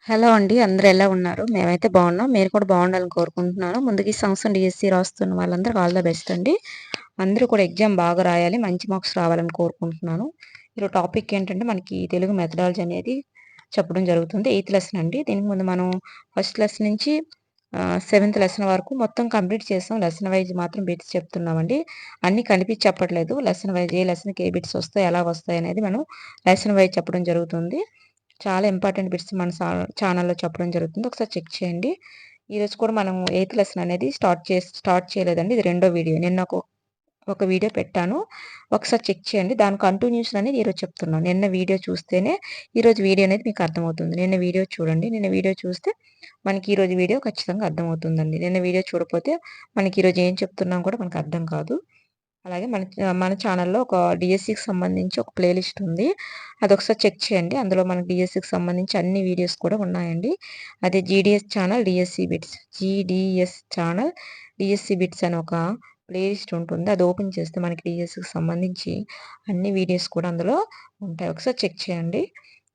Hello అండి. అందరూ ఎలా ఉన్నారు? మేమైతే బాగున్నాం. మీరు కూడా బాగుండాలని కోరుకుంటున్నాను. ముందుగా ఈ సంవత్సరం డీఎస్సీ రాస్తున్న వాళ్ళందరికి ఆల్ ద బెస్ట్ అండి. అందరూ కూడా ఎగ్జామ్ బాగా రాయాలి. మంచి మార్క్స్ రావాలని కోరుకుంటున్నాను. ఈరోజు టాపిక్ ఏంటంటే మనకి తెలుగు మెథడాలజీ అనేది చెప్పడం జరుగుతుంది. 8థ్ లెసన్ అండి. దీనికి ముందు మనం ఫస్ట్ లెసన్ నుంచి 7థ్ లెసన్ వరకు మొత్తం కంప్లీట్ చేసాం. లెసన్ వైజ్ మాత్రం బిట్స్ చెప్తున్నామండి. అన్నీ కలిపి చెప్పట్లేదు. లెసన్ వైజ్ ఏ లెసన్‌కి ఏ బిట్స్ వస్తాయి, ఎలా వస్తాయి అనేది మనం లెసన్ వైజ్ చెప్పడం జరుగుతుంది. చాలా ఇంపార్టెంట్ బిట్స్ మన ఛానల్‌లో చెప్పడం జరుగుతుంది. ఒకసారి చెక్ చేయండి. ఈరోజు కూడా మనం 8థ్ లెసన్ అనేది స్టార్ట్ చేయలేదండి. ఇది రెండో వీడియో. నిన్న ఒక వీడియో పెట్టాను. ఒకసారి చెక్ చేయండి. దాని కంటిన్యూషన్ అనేది ఈరోజు చెప్తున్నాను. నిన్న వీడియో చూస్తేనే ఈరోజు వీడియో అనేది మీకు అర్థమవుతుంది. నిన్న వీడియో చూడండి. నిన్న వీడియో చూస్తే మనకి ఈరోజు వీడియో ఖచ్చితంగా అర్థమవుతుందండి. నిన్న వీడియో చూడకపోతే మనకి ఈరోజు ఏం చెప్తున్నాం కూడా మనకు అర్థం కాదు. అలాగే మన ఛానల్‌లో ఒక డీఎస్సీకి సంబంధించి ఒక ప్లేలిస్ట్ ఉంది. అదొకసారి చెక్ చేయండి. అందులో మనకు డీఎస్సీకి సంబంధించి అన్ని వీడియోస్ కూడా ఉన్నాయండి. అదే GDS channel DSC bits. GDS channel DSC bits అని ఒక ప్లేలిస్ట్ ఉంటుంది. అది ఓపెన్ చేస్తే మనకి డీఎస్సీకి సంబంధించి అన్ని వీడియోస్ కూడా అందులో ఉంటాయి. ఒకసారి చెక్ చేయండి.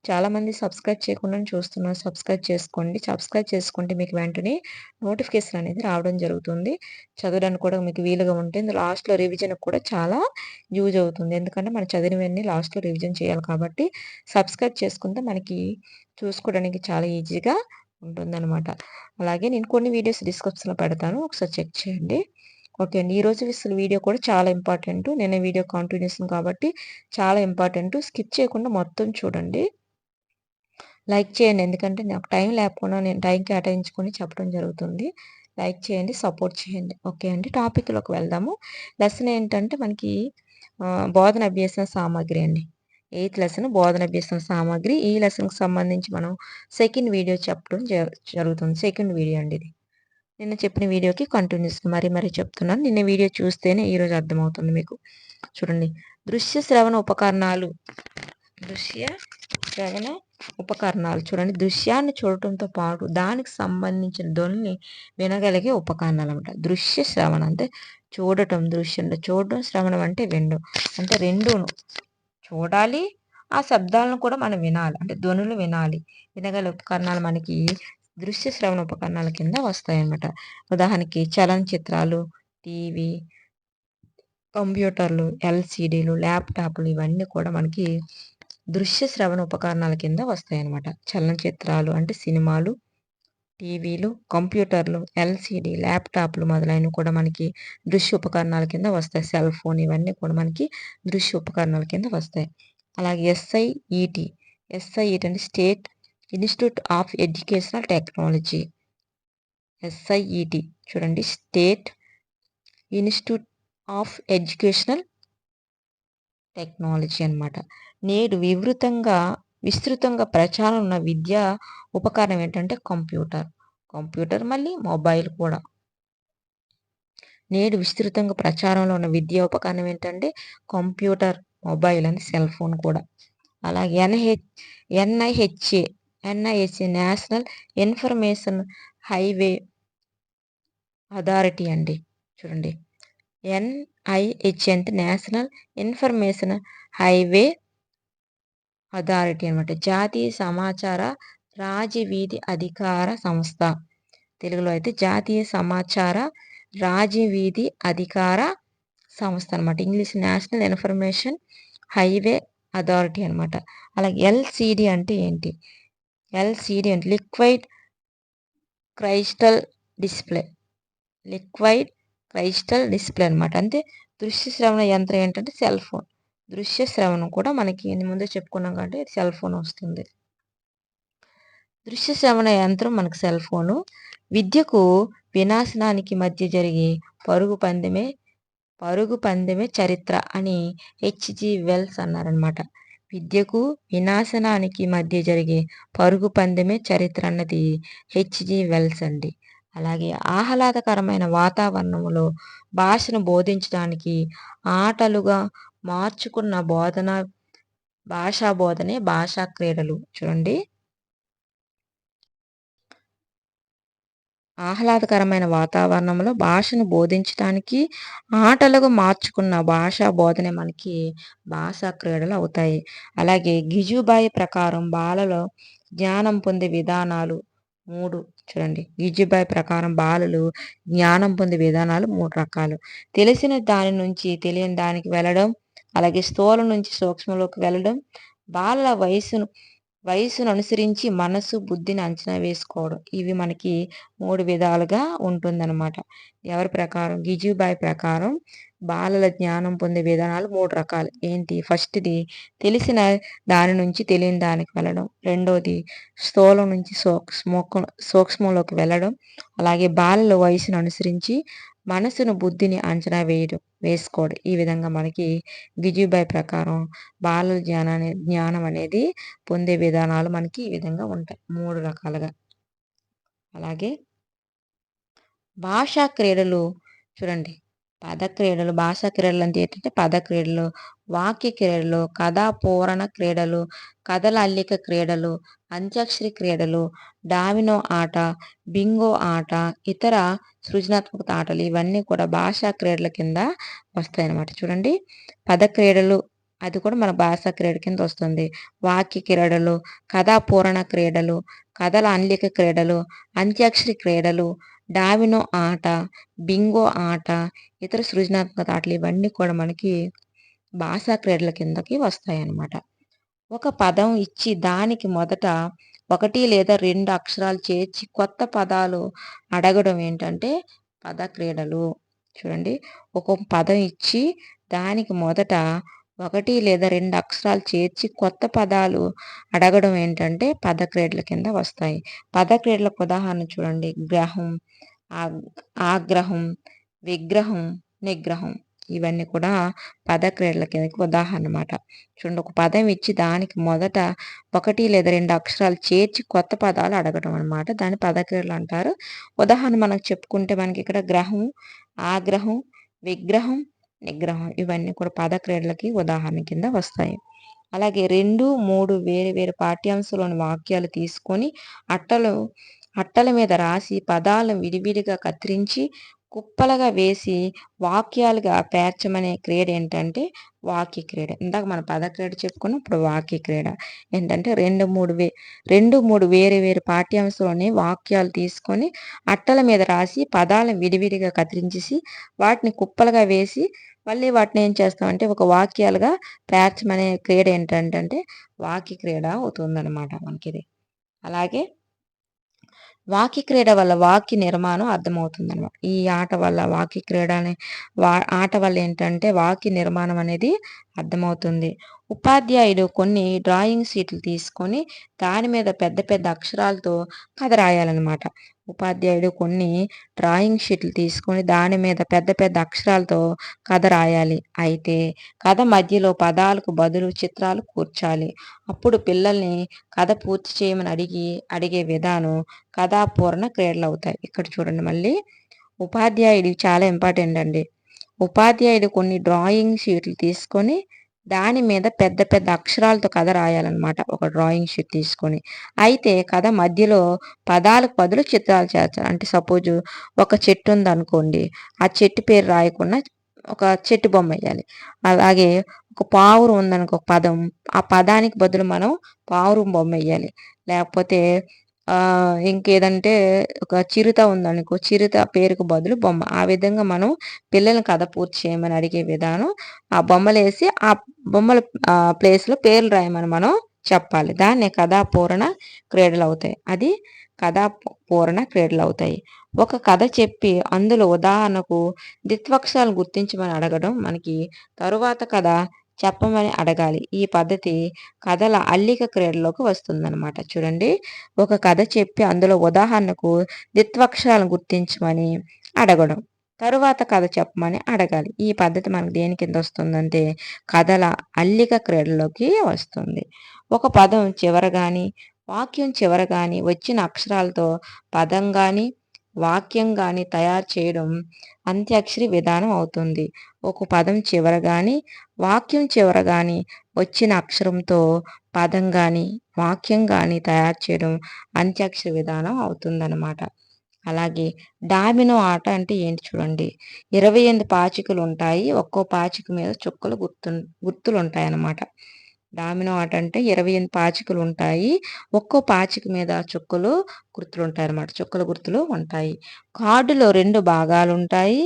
చాలామంది సబ్స్క్రైబ్ చేయకుండానే చూస్తున్నారు. సబ్స్క్రైబ్ చేసుకోండి. సబ్స్క్రైబ్ చేసుకుంటే మీకు వెంటనే నోటిఫికేషన్ అనేది రావడం జరుగుతుంది. చదవడానికి కూడా మీకు వీలుగా ఉంటుంది. లాస్ట్‌లో రివిజన్‌కి కూడా చాలా యూజ్ అవుతుంది. ఎందుకంటే మనం చదివినవన్నీ లాస్ట్‌లో రివిజన్ చేయాలి కాబట్టి సబ్స్క్రైబ్ చేసుకుంటే మనకి చూసుకోవడానికి చాలా ఈజీగా ఉంటుందనమాట. అలాగే నేను కొన్ని వీడియోస్ డిస్క్రిప్షన్‌లో పెడతాను. ఒకసారి చెక్ చేయండి. ఓకే అండి. ఈరోజు వీడియో కూడా చాలా ఇంపార్టెంటు. నిన్న వీడియో కంటిన్యూషన్ కాబట్టి చాలా ఇంపార్టెంటు. స్కిప్ చేయకుండా మొత్తం చూడండి. లైక్ చేయండి. ఎందుకంటే నాకు టైం లేకపోయినా నేను టైం కేటాయించుకొని చెప్పడం జరుగుతుంది. లైక్ చేయండి, సపోర్ట్ చేయండి. ఓకే అండి. టాపిక్‌లోకి వెళ్దాము. లెసన్ ఏంటంటే మనకి బోధన అభ్యసన సామాగ్రి అండి. 8థ్ లెసన్ బోధన అభ్యసన సామాగ్రి. ఈ లెసన్‌కి సంబంధించి మనం సెకండ్ వీడియో చెప్పడం జరుగుతుంది. సెకండ్ వీడియో అండి ఇది. నిన్న చెప్పిన వీడియోకి కంటిన్యూస్‌గా మరీ చెప్తున్నాను. నిన్న వీడియో చూస్తేనే ఈరోజు అర్థమవుతుంది మీకు. చూడండి. దృశ్య శ్రవణ ఉపకరణాలు. దృశ్య శ్రవణ ఉపకరణాలు చూడండి. దృశ్యాన్ని చూడటంతో పాటు దానికి సంబంధించిన ధ్వనిని వినగలిగే ఉపకరణాలన్నమాట. దృశ్య శ్రవణ అంటే చూడటం, దృశ్యంలో చూడడం, శ్రవణం అంటే వినడం. అంటే రెండూను. చూడాలి, ఆ శబ్దాలను కూడా మనం వినాలి. అంటే ధ్వనులు వినాలి. వినగల ఉపకరణాలు మనకి దృశ్య శ్రవణ ఉపకరణాల కింద వస్తాయన్నమాట. ఉదాహరణకి చలనచిత్రాలు, టీవీ, కంప్యూటర్లు, ఎల్‌సీడీలు, ల్యాప్‌టాప్‌లు ఇవన్నీ కూడా మనకి దృశ్య శ్రవణ ఉపకరణాల కింద వస్తాయన్నమాట. చలనచిత్రాలు అంటే సినిమాలు, టీవీలు, కంప్యూటర్లు, ఎల్‌సీడీ, ల్యాప్‌టాప్‌లు మొదలైనవి కూడా మనకి దృశ్య ఉపకరణాల కింద వస్తాయి. సెల్ ఫోన్ ఇవన్నీ కూడా మనకి దృశ్య ఉపకరణాల కింద వస్తాయి. అలాగే ఎస్ఐఈటీ అంటే state institute of educational technology. SIET చూడండి. State institute of educational technology అన్నమాట. నేడు విస్తృతంగా ప్రచారం ఉన్న విద్యా ఉపకరణం ఏంటంటే కంప్యూటర్. కంప్యూటర్ మళ్ళీ మొబైల్ కూడా. నేడు విస్తృతంగా ప్రచారంలో ఉన్న విద్యా ఉపకరణం ఏంటంటే కంప్యూటర్, మొబైల్ అని సెల్ ఫోన్ కూడా. అలాగే ఎన్ఐహెచ్ఏ నేషనల్ ఇన్ఫర్మేషన్ హైవే అథారిటీ అండి. చూడండి. ఎన్ఐహెచ్ఏ అంటే నేషనల్ ఇన్ఫర్మేషన్ హైవే అథారిటీ అనమాట. జాతీయ సమాచార రాజవీధి అధికార సంస్థ. తెలుగులో అయితే జాతీయ సమాచార రాజవీధి అధికార సంస్థ అనమాట. English national information highway authority అనమాట. అలాగే ఎల్‌సీడీ అంటే ఏంటి? ఎల్‌సీడీ అంటే లిక్విడ్ క్రైస్టల్ డిస్‌ప్లే. లిక్విడ్ క్రైస్టల్ డిస్‌ప్లే అనమాట. అంటే దృశ్య శ్రవణ యంత్రం ఏంటంటే సెల్ ఫోన్. దృశ్య శ్రవణం కూడా మనకి ముందే చెప్పుకున్నాం కాబట్టి సెల్ ఫోన్ వస్తుంది. దృశ్య శ్రవణ యంత్రం మనకు సెల్ ఫోను. విద్యకు వినాశనానికి మధ్య జరిగే పరుగు పందెమే చరిత్ర అని హెచ్‌జి వెల్స్ అన్నారనమాట. విద్యకు వినాశనానికి మధ్య జరిగే పరుగు పందెమే చరిత్ర అన్నది హెచ్‌జి వెల్స్ అండి. అలాగే ఆహ్లాదకరమైన వాతావరణంలో భాషను బోధించడానికి ఆటలుగా మార్చుకున్న భాషా బోధనే భాషా క్రీడలు. చూడండి. ఆహ్లాదకరమైన వాతావరణంలో భాషను బోధించటానికి ఆటలుగా మార్చుకున్న భాషా బోధనే మనకి భాషా క్రీడలు అవుతాయి. అలాగే గిజుబాయి ప్రకారం బాలలో జ్ఞానం పొందే విధానాలు 3 చూడండి. గిజుబాయి ప్రకారం బాలలు జ్ఞానం పొందే విధానాలు 3 రకాలు. తెలిసిన దాని నుంచి తెలియని దానికి వెళ్ళడం, అలాగే స్థూలం నుంచి సూక్ష్మంలోకి వెళ్ళడం, బాలల వయస్సును అనుసరించి మనసు, బుద్ధిని అంచనా వేసుకోవడం. ఇవి మనకి 3 విధాలుగా ఉంటుందనమాట. ఎవరి ప్రకారం? గిజుబాయి ప్రకారం బాలల జ్ఞానం పొందే విధానాలు 3 రకాలు. ఏంటి? ఫస్ట్‌ది తెలిసిన దాని నుంచి తెలియని దానికి వెళ్ళడం. రెండోది స్థూలం నుంచి సూక్ష్మంలోకి వెళ్ళడం. అలాగే బాలల వయసును అనుసరించి మనసును, బుద్ధిని అంచనా వేసుకోవడం. ఈ విధంగా మనకి గిజుబాయి ప్రకారం బాలల జ్ఞానం అనేది పొందే విధానాలు మనకి ఈ విధంగా ఉంటాయి. 3 రకాలుగా. అలాగే భాషా క్రీడలు చూడండి. పద క్రీడలు, భాషా క్రీడలు అంటే ఏంటంటే పద క్రీడలు, వాక్య క్రీడలు, కథా పూరణ క్రీడలు, కథల అల్లిక క్రీడలు, అంత్యాక్షరి క్రీడలు, డామినో ఆట, బింగో ఆట, ఇతర సృజనాత్మక ఆటలు ఇవన్నీ కూడా భాషా క్రీడల కింద వస్తాయన్నమాట. చూడండి. పద క్రీడలు అది కూడా మన భాషా క్రీడ కింద వస్తుంది. వాక్య క్రీడలు, కథా పూరణ క్రీడలు, కథల అల్లిక క్రీడలు, అంత్యాక్షరి క్రీడలు, డామినో ఆట, బింగో ఆట, ఇతర సృజనాత్మక ఆటలు ఇవన్నీ కూడా మనకి భాషా క్రీడల కిందకి వస్తాయన్నమాట. ఒక పదం ఇచ్చి దానికి మొదట 1 లేదా 2 అక్షరాలు చేర్చి కొత్త పదాలు అడగడం ఏంటంటే పద క్రీడలు. చూడండి. ఒక పదం ఇచ్చి దానికి మొదట 1 లేదా 2 అక్షరాలు చేర్చి కొత్త పదాలు అడగడం ఏంటంటే పద క్రీడల కింద వస్తాయి. పద క్రీడలకు ఉదాహరణ చూడండి. గ్రహం, ఆగ్రహం, విగ్రహం, నిగ్రహం ఇవన్నీ కూడా పద క్రీడల కిందకి ఉదాహరణ అన్నమాట. చూడండి. ఒక పదం ఇచ్చి దానికి మొదట 1 లేదా 2 అక్షరాలు చేర్చి కొత్త పదాలు అడగడం అన్నమాట. దాన్ని పద క్రీడలు అంటారు. ఉదాహరణ మనకు చెప్పుకుంటే మనకి ఇక్కడ గ్రహం, ఆగ్రహం, విగ్రహం, నిగ్రహం ఇవన్నీ కూడా పద క్రీడలకి ఉదాహరణ కింద వస్తాయి. అలాగే 2, 3 వేరు వేరు పాఠ్యాంశంలోని వాక్యాలు తీసుకొని అట్టల మీద రాసి పదాలను విడివిడిగా కత్తిరించి కుప్పలుగా వేసి వాక్యాలుగా పేర్చమనే క్రీడ ఏంటంటే వాక్య క్రీడ. ఇందాక మనం పద క్రీడ చెప్పుకున్నాం. ఇప్పుడు వాక్య క్రీడ ఏంటంటే 2, 3 వేరు వేరు పాఠ్యాంశంలోని వాక్యాలు తీసుకొని అట్టల మీద రాసి పదాలను విడివిడిగా కత్తిరించేసి వాటిని కుప్పలుగా వేసి మళ్ళీ వాటిని ఏం చేస్తామంటే ఒక వాక్యాలుగా పేర్చమనే క్రీడ ఏంటంటే వాక్య క్రీడ అవుతుందన్నమాట మనకిది. అలాగే వాక్య క్రీడ వల్ల వాక్య నిర్మాణం అర్థమవుతుందనమాట. ఈ ఆట వల్ల వాక్య క్రీడ అనే ఆట వల్ల ఏంటంటే వాక్య నిర్మాణం అనేది అర్థమవుతుంది. ఉపాధ్యాయుడు కొన్ని డ్రాయింగ్ షీట్లు తీసుకొని దాని మీద పెద్ద పెద్ద అక్షరాలతో కథ రాయాలన్నమాట. ఉపాధ్యాయుడు కొన్ని డ్రాయింగ్ షీట్లు తీసుకొని దాని మీద పెద్ద పెద్ద అక్షరాలతో కథ రాయాలి. అయితే కథ మధ్యలో పదాలకు బదులు చిత్రాలు కూర్చాలి. అప్పుడు పిల్లల్ని కథ పూర్తి చేయమని అడిగే విధానం కథాపూరణ క్రీడలవుతాయి. ఇక్కడ చూడండి మళ్ళీ ఉపాధ్యాయుడు చాలా ఇంపార్టెంట్ అండి. ఉపాధ్యాయుడు కొన్ని డ్రాయింగ్ షీట్లు తీసుకొని దాని మీద పెద్ద పెద్ద అక్షరాలతో కథ రాయాలన్నమాట. ఒక డ్రాయింగ్ షీట్ తీసుకొని. అయితే కథ మధ్యలో పదాలకు బదులు చిత్రాలు చేర్చాలి. అంటే సపోజు ఒక చెట్టు ఉందనుకోండి. ఆ చెట్టు పేరు రాయకుండా ఒక చెట్టు బొమ్మ ఎయ్యాలి. అలాగే ఒక పావురం ఉందనుకో పదం. ఆ పదానికి బదులు మనం పావురం బొమ్మ ఎయ్యాలి. లేకపోతే ఇంకేదంటే ఒక చిరుత ఉందనుకో, చిరుత పేరుకు బదులు బొమ్మ. ఆ విధంగా మనం పిల్లల్ని కథ పూర్తి చేయమని అడిగే విధానం. ఆ బొమ్మలేసి ఆ బొమ్మల ప్లేస్‌లో పేర్లు రాయమని మనం చెప్పాలి. దాన్నే కథాపూరణ క్రీడలవుతాయి. అది పూరణ క్రీడలవుతాయి. ఒక కథ చెప్పి అందులో ఉదాహరణకు ద్విత్వక్షరాలను గుర్తించమని అడగడం మనకి తరువాత కథ చెప్పమని అడగాలి. ఈ పద్ధతి కథల అల్లిక క్రీడలోకి వస్తుందన్నమాట. చూడండి. ఒక కథ చెప్పి అందులో ఉదాహరణకు ద్విత్వక్షరాలను గుర్తించమని అడగడం. తరువాత కథ చెప్పమని అడగాలి. ఈ పద్ధతి మనకు దేని కింద వస్తుందంటే కథల అల్లిక క్రీడలోకి వస్తుంది. ఒక పదం చివర గాని, వాక్యం చివర గాని వచ్చిన అక్షరాలతో పదం గాని, వాక్యం గాని తయారు చేయడం అంత్యాక్షరి విధానం అవుతుంది. ఒక పదం చివర గాని, వాక్యం చివర గాని వచ్చిన అక్షరంతో పదం గాని, వాక్యం గాని తయారు చేయడం అంత్యాక్షరి విధానం అవుతుందన్నమాట. అలాగే డామినో ఆట అంటే ఏంటి చూడండి. 28 పాచికలు ఉంటాయి. ఒక్కో పాచిక మీద చుక్కలు గుర్తులు ఉంటాయన్నమాట. డామినో ఆట అంటే 28 పాచికలు ఉంటాయి. ఒక్కో పాచిక మీద చుక్కలు గుర్తులు ఉంటాయన్నమాట. చుక్కల గుర్తులు ఉంటాయి. కార్డులో 2 భాగాలుంటాయి.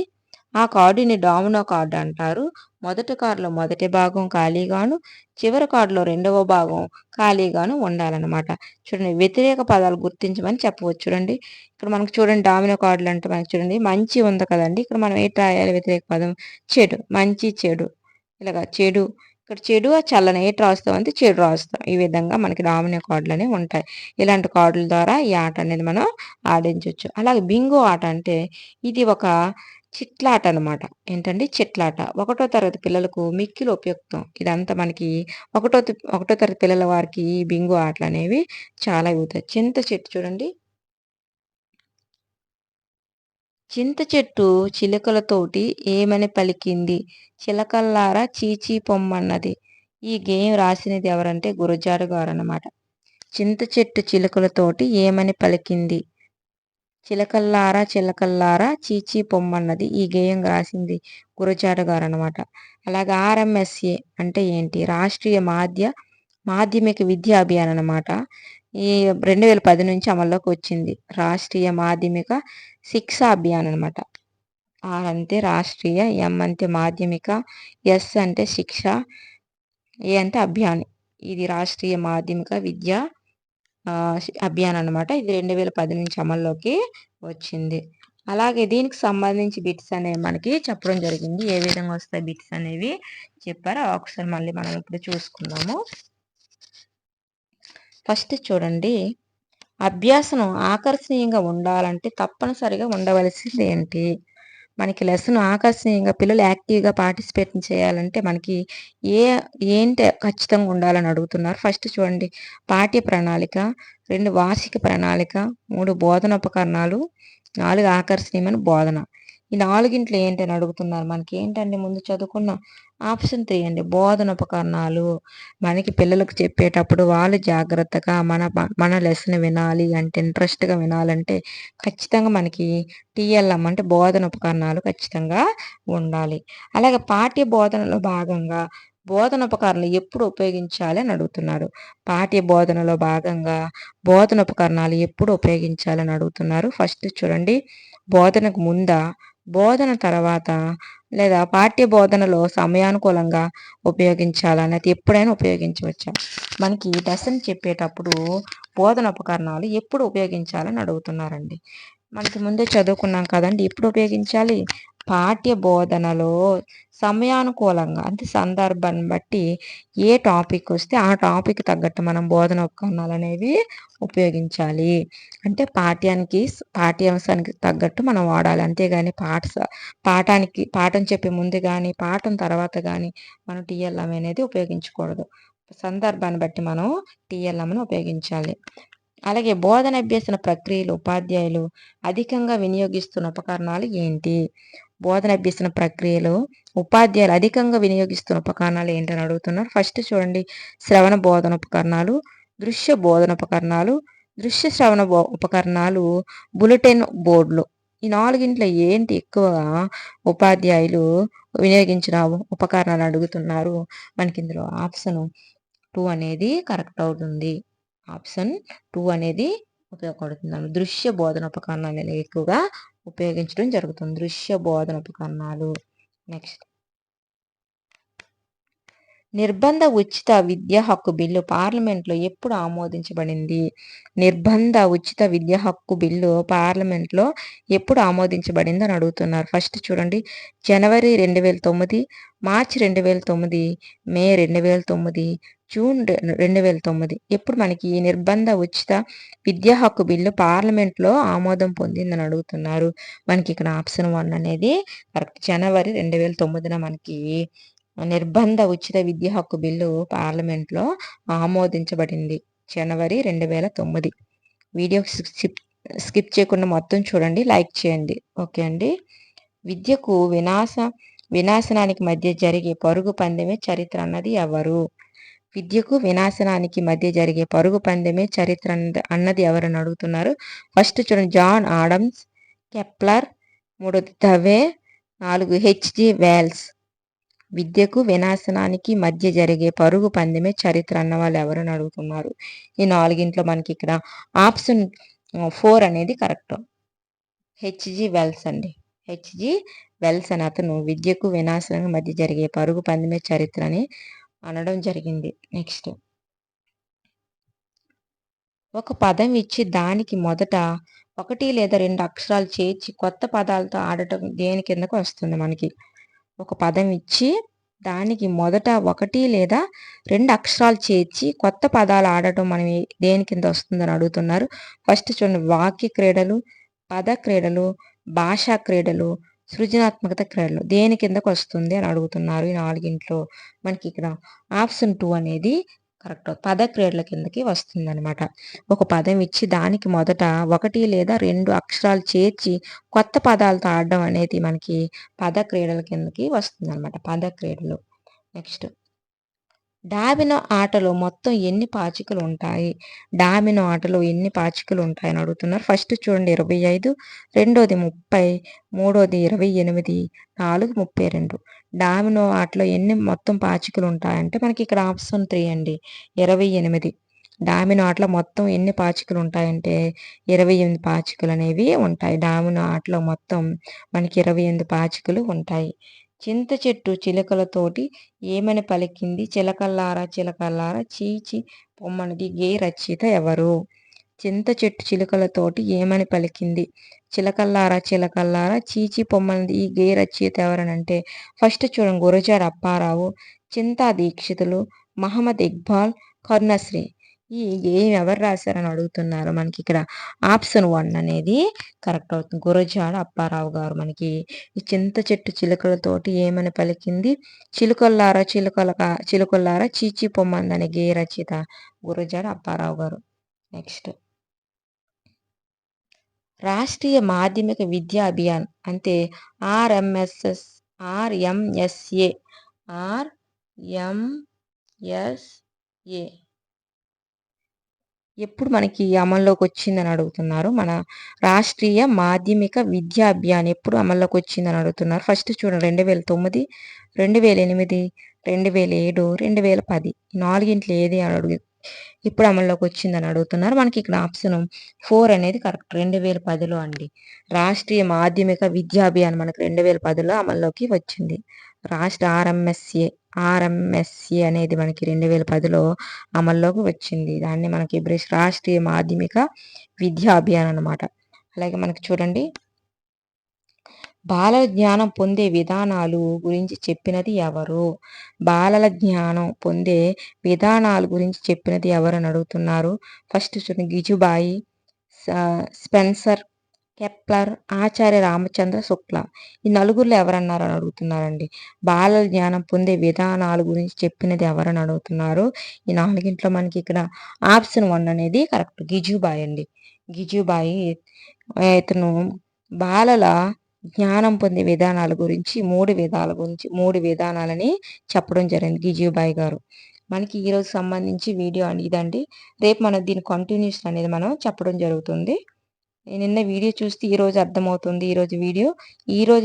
ఆ కార్డుని డామినో కార్డు అంటారు. మొదటి కార్డులో మొదటి భాగం ఖాళీగాను, చివరి కార్డులో రెండవ భాగం ఖాళీగాను ఉండాలన్నమాట. చూడండి, వ్యతిరేక పదాలు గుర్తించమని చెప్పవచ్చు. చూడండి, ఇక్కడ మనకు చూడండి డామినో కార్డులు అంటే మనకు చూడండి మంచి ఉంది కదండి. ఇక్కడ మనం ఏంటి రాయాలి? వ్యతిరేక పదం చెడు. మంచి చెడు, ఇలాగా చెడు. ఇక్కడ చెడు చల్లని ఏటి రాస్తాం అంటే చెడు రాస్తాం. ఈ విధంగా మనకి డామినో కార్డులు అనేవి ఉంటాయి. ఇలాంటి కార్డుల ద్వారా ఈ ఆట అనేది మనం ఆడించవచ్చు. అలాగే బింగో ఆట అంటే ఇది ఒక చిట్లాట అనమాట. ఏంటండి? చిట్లాట. ఒకటో తరగతి పిల్లలకు మిక్కిలి ఉపయుక్తం. ఇదంతా మనకి ఒకటో తరగతి పిల్లల వారికి ఈ బింగో ఆటలనేవి చాలా అవుతాయి. చింత చెట్టు చూడండి. చింత చెట్టు చిలుకలతోటి ఏమని పలికింది? చిలకల్లారా చీచీ పొమ్మన్నది. ఈ గేయం రాసినది ఎవరంటే గురజాడ గారన్నమాట. చింత చెట్టు చిలుకలతోటి ఏమని పలికింది? చిలకల్లారా చిలకల్లారా చీచీ పొమ్మన్నది. ఈ గేయం రాసింది గురజాడ గారన్నమాట. అలాగే ఆర్ఎంఎస్ఏ అంటే ఏంటి? రాష్ట్రీయ మాధ్యమిక విద్యా అభియాన్ అన్నమాట. ఈ 2010 నుంచి అమల్లోకి వచ్చింది. రాష్ట్రీయ మాధ్యమిక శిక్షా అభియాన్ అనమాట. ఆర్ అంటే రాష్ట్రీయ, ఎం అంటే మాధ్యమిక, ఎస్ అంటే శిక్ష, ఏ అంటే అభియాన్. ఇది రాష్ట్రీయ మాధ్యమిక విద్యా అభియాన్ అనమాట. ఇది 2010 నుంచి అమల్లోకి వచ్చింది. అలాగే దీనికి సంబంధించి బిట్స్ అనేవి మనకి చెప్పడం జరిగింది. ఏ విధంగా వస్తాయి బిట్స్ అనేవి చెప్పారు. ఒకసారి మళ్ళీ మనం ఇప్పుడు చూసుకుందాము. ఫస్ట్ చూడండి, అభ్యాసనం ఆకర్షణీయంగా ఉండాలంటే తప్పనిసరిగా ఉండవలసింది ఏంటి? మనకి లెసన్ ఆకర్షణీయంగా పిల్లలు యాక్టివ్గా పార్టిసిపేట్ చేయాలంటే మనకి ఏంటి ఖచ్చితంగా ఉండాలని అడుగుతున్నారు. ఫస్ట్ చూడండి, పాఠ్య ప్రణాళిక, 2 వార్షిక ప్రణాళిక, 3 బోధనోపకరణాలు, 4 ఆకర్షణీయమైన బోధన. ఈ 4గింట్లో ఏంటని అడుగుతున్నారు. మనకి ఏంటండి ముందు చదువుకున్న ఆప్షన్ 3 అండి, బోధనోపకరణాలు. మనకి పిల్లలకు చెప్పేటప్పుడు వాళ్ళు జాగ్రత్తగా మన లెసన్ వినాలి అంటే, ఇంట్రెస్ట్గా వినాలంటే ఖచ్చితంగా మనకి టీఎల్ఎం అంటే బోధన ఉపకరణాలు ఖచ్చితంగా ఉండాలి. అలాగే పాఠ్య బోధనలో భాగంగా బోధనోపకరణాలు ఎప్పుడు ఉపయోగించాలి అని అడుగుతున్నారు. పాఠ్య బోధనలో భాగంగా బోధనోపకరణాలు ఎప్పుడు ఉపయోగించాలని అడుగుతున్నారు. ఫస్ట్ చూడండి, బోధనకు ముందా, బోధన తర్వాత, లేదా పాఠ్య బోధనలో సమయానుకూలంగా ఉపయోగించాలనేది ఎప్పుడైనా ఉపయోగించవచ్చా? మనకి లెసన్ చెప్పేటప్పుడు బోధనోపకరణాలు ఎప్పుడు ఉపయోగించాలని అడుగుతున్నారండి. మనకి ముందే చదువుకున్నాం కదండి. ఎప్పుడు ఉపయోగించాలి? పాఠ్య బోధనలో సమయానుకూలంగా అంటే సందర్భాన్ని బట్టి ఏ టాపిక్ వస్తే ఆ టాపిక్ తగ్గట్టు మనం బోధన ఉపకరణాలు అనేవి ఉపయోగించాలి. అంటే పాఠ్యాంశానికి తగ్గట్టు మనం వాడాలి. అంతేగాని పాఠం చెప్పే ముందు కానీ పాఠం తర్వాత కానీ మనం టీఎల్ఎం అనేది ఉపయోగించకూడదు. సందర్భాన్ని బట్టి మనం టీఎల్ఎంను ఉపయోగించాలి. అలాగే బోధన అభ్యసన ప్రక్రియలు ఉపాధ్యాయులు అధికంగా వినియోగిస్తున్న ఉపకరణాలు ఏంటి? బోధన అభ్యసన ప్రక్రియలో ఉపాధ్యాయులు అధికంగా వినియోగిస్తున్న ఉపకరణాలు ఏంటని అడుగుతున్నారు. ఫస్ట్ చూడండి, శ్రవణ బోధన ఉపకరణాలు, దృశ్య బోధన ఉపకరణాలు, దృశ్య శ్రవణ ఉపకరణాలు, బులెటిన్ బోర్డులు. ఈ 4గింట్లో ఏంటి ఎక్కువగా ఉపాధ్యాయులు వినియోగించిన ఉపకరణాలు అడుగుతున్నారు? మనకి ఇందులో ఆప్షన్ 2 అనేది కరెక్ట్ అవుతుంది. ఆప్షన్ 2 అనేది ఉపయోగపడుతుంది. దృశ్య బోధన ఉపకరణాలు అనేవి ఎక్కువగా ఉపయోగించడం జరుగుతుంది. దృశ్య బోధన ఉపకరణాలు. నెక్స్ట్, నిర్బంధ ఉచిత విద్యా హక్కు బిల్లు పార్లమెంట్లో ఎప్పుడు ఆమోదించబడింది? నిర్బంధ ఉచిత విద్యా హక్కు బిల్లు పార్లమెంట్లో ఎప్పుడు ఆమోదించబడింది అని అడుగుతున్నారు. ఫస్ట్ చూడండి, జనవరి 2009, మార్చి 2009, మే 2009, జూన్ 2009. ఎప్పుడు మనకి ఈ నిర్బంధ ఉచిత విద్యా హక్కు బిల్లు పార్లమెంట్లో ఆమోదం పొందిందని అడుగుతున్నారు. మనకి ఇక్కడ ఆప్షన్ 1 అనేది కరెక్ట్. జనవరి 2009 మనకి నిర్బంధ ఉచిత విద్యా హక్కు బిల్లు పార్లమెంట్లో ఆమోదించబడింది. జనవరి 2009. వీడియో స్కిప్ చేయకుండా మొత్తం చూడండి, లైక్ చేయండి. ఓకే అండి. విద్యకు వినాశనానికి మధ్య జరిగే పరుగు పందెమే చరిత్ర అన్నది ఎవరు? విద్యకు వినాశనానికి మధ్య జరిగే పరుగు పందెమే చరిత్ర అన్నది ఎవరని అడుగుతున్నారు. ఫస్ట్ చూడండి, జాన్ ఆడమ్స్, కెప్లర్, 3 దవే, 4 హెచ్‌జి వెల్స్. విద్యకు వినాశనానికి మధ్య జరిగే పరుగు పందెమే చరిత్ర అన్నవాళ్ళు ఎవరని అడుగుతున్నారు. ఈ నాలుగింట్లో మనకి ఇక్కడ ఆప్షన్ 4 అనేది కరెక్ట్. హెచ్‌జి వెల్స్ అండి. హెచ్‌జి వెల్స్ అనే అతను విద్యకు వినాశనానికి మధ్య జరిగే పరుగు పందెమే చరిత్ర అని అనడం జరిగింది. నెక్స్ట్, ఒక పదం ఇచ్చి దానికి మొదట 1 లేదా 2 అక్షరాలు చేర్చి కొత్త పదాలతో ఆడటం దేని కిందకు వస్తుంది మనకి? ఒక పదం ఇచ్చి దానికి మొదట 1 లేదా 2 అక్షరాలు చేర్చి కొత్త పదాలు ఆడటం మనం దేని కింద వస్తుందని అడుగుతున్నారు. ఫస్ట్ చూడండి, వాక్య క్రీడలు, పద క్రీడలు, భాషా క్రీడలు, సృజనాత్మకత క్రీడలు దేని కిందకు వస్తుంది అని అడుగుతున్నారు. ఈ నాలుగింట్లో మనకి ఇక్కడ ఆప్షన్ 2 అనేది కరెక్ట్. పద క్రీడల కిందకి వస్తుందన్నమాట. ఒక పదం ఇచ్చి దానికి మొదట 1 లేదా 2 అక్షరాలు చేర్చి కొత్త పదాలతో ఆడడం అనేది మనకి పద క్రీడల కిందకి వస్తుందన్నమాట. పద క్రీడలు. నెక్స్ట్, డామినో ఆటలో మొత్తం ఎన్ని పాచికలు ఉంటాయి? డామినో ఆటలో ఎన్ని పాచికలు ఉంటాయని అడుగుతున్నారు. ఫస్ట్ చూడండి 25, రెండోది 30, మూడోది 28, 4 32. డామినో ఆటలో ఎన్ని మొత్తం పాచికలు ఉంటాయంటే మనకి ఇక్కడ ఆప్షన్ 3 అండి, 28. డామినో ఆటలో మొత్తం ఎన్ని పాచికలు ఉంటాయంటే 28 పాచికలు అనేవి ఉంటాయి. డామినో ఆటలో మొత్తం మనకి 28 పాచికలు ఉంటాయి. చింత చెట్టు చిలుకలతోటి ఏమని పలికింది? చిలకల్లారా చిలకల్లారా చీచి పొమ్మనిది గే రచయిత ఎవరు? చింత చెట్టు చిలుకలతోటి ఏమని పలికింది? చిలకల్లారా చిలకల్లారా చీచి పొమ్మనిది ఈ గే రచయిత ఎవరనంటే ఫస్ట్ చూడండి, గురజాడ అప్పారావు, చింతా దీక్షితులు, మహమ్మద్ ఇక్బాల్, కరుణశ్రీ. ఈ గేయం ఎవరు రాశారని అడుగుతున్నారు. మనకి ఇక్కడ ఆప్షన్ 1 అనేది కరెక్ట్ అవుతుంది. గురజాడ అప్పారావు గారు మనకి ఈ చింత చెట్టు చిలుకలతోటి ఏమని పలికింది? చిలుకల్లారా చిలుకల్లారా చీచి పొమ్మందని గేయ రచయిత గురజాడ అప్పారావు గారు. నెక్స్ట్, రాష్ట్రీయ మాధ్యమిక విద్యా అభియాన్ అంటే ఆర్ఎంఎస్ఏ ఎప్పుడు మనకి అమల్లోకి వచ్చిందని అడుగుతున్నారు. మన రాష్ట్రీయ మాధ్యమిక విద్యా అభియాన్ ఎప్పుడు అమల్లోకి వచ్చిందని అడుగుతున్నారు. ఫస్ట్ చూడండి, 2009, 2008, 2007, 2010. నాలుగింట్లో ఏది అని అడుగు ఇప్పుడు అమల్లోకి వచ్చిందని అడుగుతున్నారు. మనకి ఇక్కడ ఆప్షన్ 4 అనేది కరెక్ట్. 2010లో అండి. రాష్ట్రీయ మాధ్యమిక విద్యా అభియాన్ మనకి 2010లో అమల్లోకి వచ్చింది. రాష్ట్ర ఆర్ఎంఎస్ఏ అనేది మనకి 2010లో అమల్లోకి వచ్చింది. దాన్ని మనకి రాష్ట్రీయ మాధ్యమిక విద్యా అభియాన్ అన్నమాట. అలాగే మనకి చూడండి, బాలల జ్ఞానం పొందే విధానాలు గురించి చెప్పినది ఎవరు? బాలల జ్ఞానం పొందే విధానాల గురించి చెప్పినది ఎవరని అడుగుతున్నారు. ఫస్ట్ చూడండి, గిజుబాయి, స్పెన్సర్, కెప్లర్, ఆచార్య రామచంద్ర శుక్ల. ఈ నలుగురిలో ఎవరన్నారు అని అడుగుతున్నారండి. బాలల జ్ఞానం పొందే విధానాల గురించి చెప్పినది ఎవరని అడుగుతున్నారు. ఈ నాలుగింట్లో మనకి ఇక్కడ ఆప్షన్ 1 అనేది కరెక్ట్. గిజుబాయి అండి. గిజుబాయి ఇతను బాలల జ్ఞానం పొందే విధానాల గురించి 3 విధానాలని చెప్పడం జరిగింది గిజుబాయి గారు. మనకి ఈరోజు సంబంధించి వీడియో ఇదండి. రేపు మనం దీని కంటిన్యూషన్ అనేది మనం చెప్పడం జరుగుతుంది. నిన్న వీడియో చూస్తే ఈరోజు అర్థమవుతుంది. ఈరోజు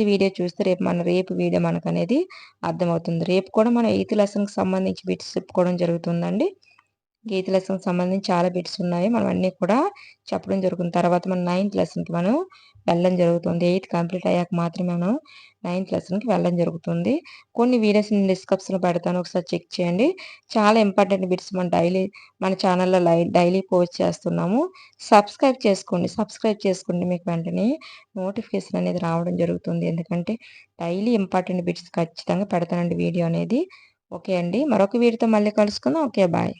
వీడియో చూస్తే రేపు వీడియో మనకు అనేది అర్థమవుతుంది. రేపు కూడా మనం 8th లెసన్కి సంబంధించి బిట్స్ చెప్పుకోవడం జరుగుతుందండి. 8th లెసన్కి సంబంధించి చాలా బిట్స్ ఉన్నాయి. మనం అన్నీ కూడా చెప్పడం జరుగుతుంది. తర్వాత మనం 9th లెసన్కి మనం వెళ్ళడం జరుగుతుంది. 8 కంప్లీట్ అయ్యాక మాత్రమే మనం 9th లెసన్కి వెళ్ళడం జరుగుతుంది. కొన్ని వీడియోస్ నేను డిస్క్రిప్షన్లో పెడతాను, ఒకసారి చెక్ చేయండి. చాలా ఇంపార్టెంట్ బిట్స్ మన ఛానల్లో డైలీ పోస్ట్ చేస్తున్నాము. సబ్స్క్రైబ్ చేసుకోండి. మీకు వెంటనే నోటిఫికేషన్ అనేది రావడం జరుగుతుంది. ఎందుకంటే డైలీ ఇంపార్టెంట్ బిట్స్ ఖచ్చితంగా పెడతానండి వీడియో అనేది. ఓకే అండి, మరొక వీడియోతో మళ్ళీ కలుసుకుందాం. Okay, bye.